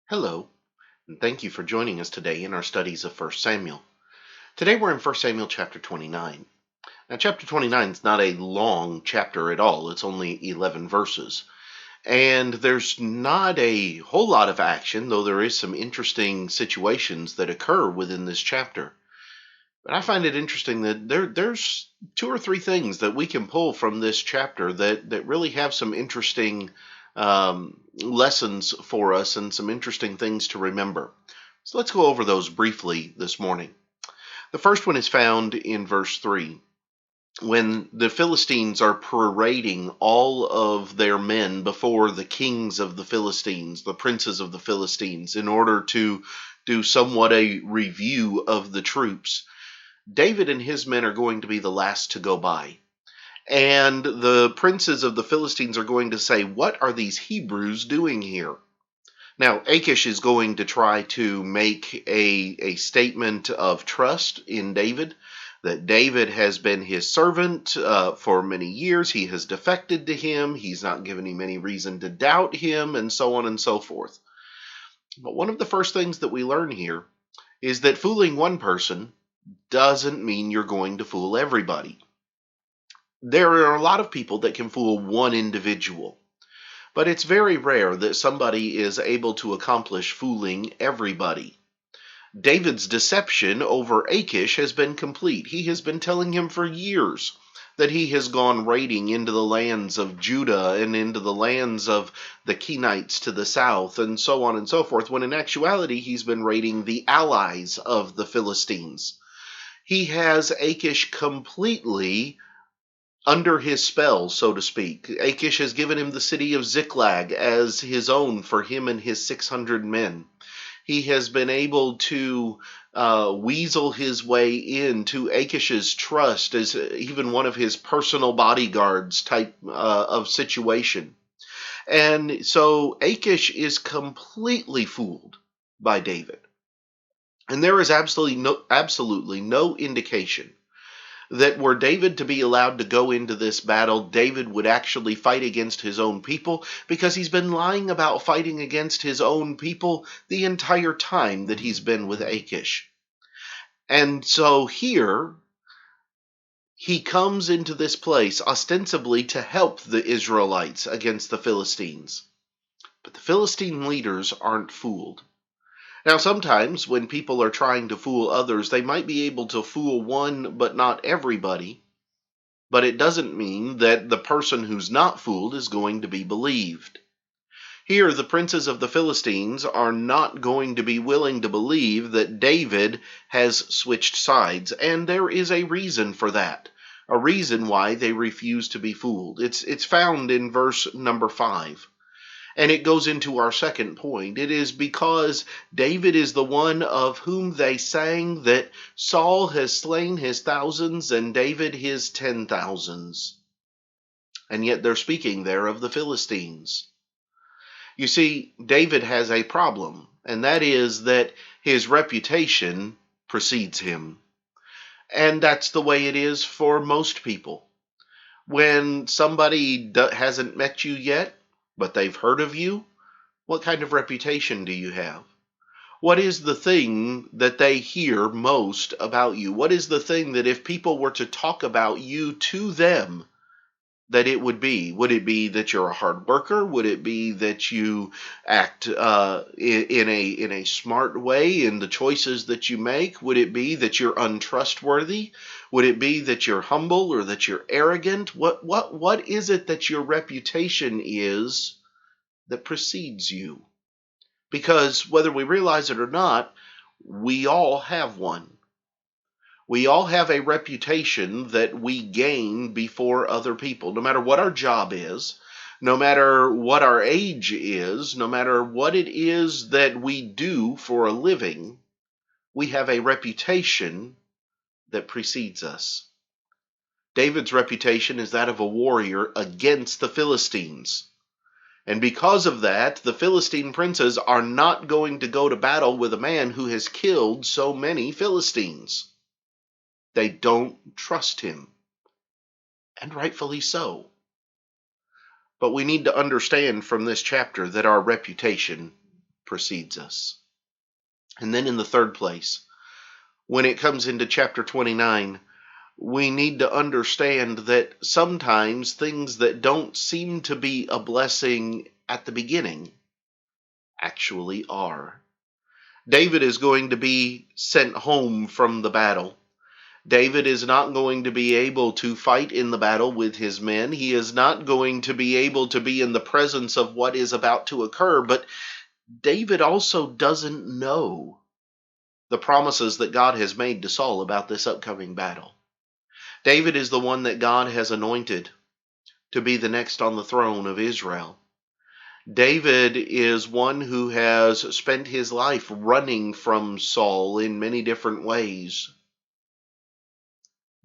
Hello, and thank you for joining us today in our studies of 1 Samuel. Today we're in 1 Samuel chapter 29. Now, chapter 29 is not a long chapter at all, it's only 11 verses. And there's not a whole lot of action, though there is some interesting situations that occur within this chapter. But I find it interesting that there's two or three things that we can pull from this chapter that really have some interesting lessons for us and some interesting things to remember. So let's go over those briefly this morning. The first one is found in verse 3 when the Philistines are parading all of their men before the kings of the Philistines, the princes of the Philistines, in order to do somewhat a review of the troops. David and his men are going to be the last to go by. And the princes of the Philistines are going to say, "What are these Hebrews doing here?" Now, Achish is going to try to make a statement of trust in David, that David has been his servant for many years. He has defected to him. He's not given him any reason to doubt him, and so on and so forth. But one of the first things that we learn here is that fooling one person doesn't mean you're going to fool everybody. There are a lot of people that can fool one individual, but it's very rare that somebody is able to accomplish fooling everybody. David's deception over Achish has been complete. He has been telling him for years that he has gone raiding into the lands of Judah and into the lands of the Kenites to the south and so on and so forth, when in actuality he's been raiding the allies of the Philistines. He has Achish completely under his spell, so to speak. Achish has given him the city of Ziklag as his own for him and his 600 men. He has been able to weasel his way into Achish's trust as even one of his personal bodyguards type of situation. And so Achish is completely fooled by David. And there is absolutely no indication that were David to be allowed to go into this battle, David would actually fight against his own people, because he's been lying about fighting against his own people the entire time that he's been with Achish. And so here, he comes into this place ostensibly to help the Israelites against the Philistines. But the Philistine leaders aren't fooled. Now, sometimes when people are trying to fool others, they might be able to fool one, but not everybody. But it doesn't mean that the person who's not fooled is going to be believed. Here, the princes of the Philistines are not going to be willing to believe that David has switched sides, and there is a reason for that, a reason why they refuse to be fooled. It's found in verse number 5. And it goes into our second point. It is because David is the one of whom they sang that Saul has slain his thousands and David his 10,000s. And yet they're speaking there of the Philistines. You see, David has a problem, and that is that his reputation precedes him. And that's the way it is for most people. When somebody hasn't met you yet, but they've heard of you, what kind of reputation do you have? What is the thing that they hear most about you? What is the thing that if people were to talk about you to them, that it would be? Would it be that you're a hard worker? Would it be that you act in a smart way in the choices that you make? Would it be that you're untrustworthy? Would it be that you're humble or that you're arrogant? What is it that your reputation is that precedes you? Because whether we realize it or not, we all have one. We all have a reputation that we gain before other people, no matter what our job is, no matter what our age is, no matter what it is that we do for a living, we have a reputation that precedes us. David's reputation is that of a warrior against the Philistines. And because of that, the Philistine princes are not going to go to battle with a man who has killed so many Philistines. They don't trust him. And rightfully so. But we need to understand from this chapter that our reputation precedes us. And then in the third place, when it comes into chapter 29, we need to understand that sometimes things that don't seem to be a blessing at the beginning actually are. David is going to be sent home from the battle. David is not going to be able to fight in the battle with his men. He is not going to be able to be in the presence of what is about to occur. But David also doesn't know the promises that God has made to Saul about this upcoming battle. David is the one that God has anointed to be the next on the throne of Israel. David is one who has spent his life running from Saul in many different ways.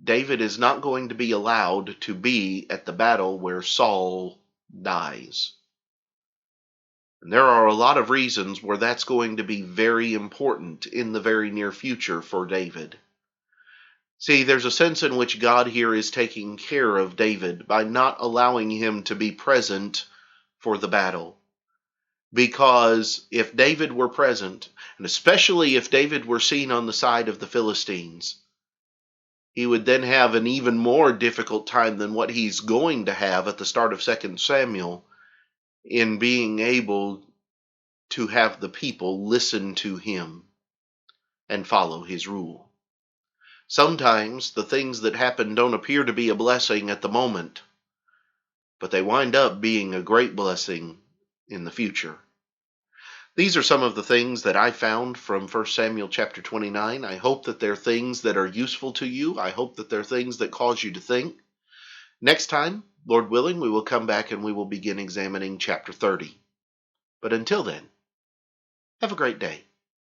David is not going to be allowed to be at the battle where Saul dies. And there are a lot of reasons where that's going to be very important in the very near future for David. See, there's a sense in which God here is taking care of David by not allowing him to be present for the battle. Because if David were present, and especially if David were seen on the side of the Philistines, he would then have an even more difficult time than what he's going to have at the start of 2 Samuel in being able to have the people listen to him and follow his rule. Sometimes the things that happen don't appear to be a blessing at the moment, but they wind up being a great blessing in the future. These are some of the things that I found from 1 Samuel chapter 29. I hope that they're things that are useful to you. I hope that they're things that cause you to think. Next time, Lord willing, we will come back and we will begin examining chapter 30. But until then, have a great day.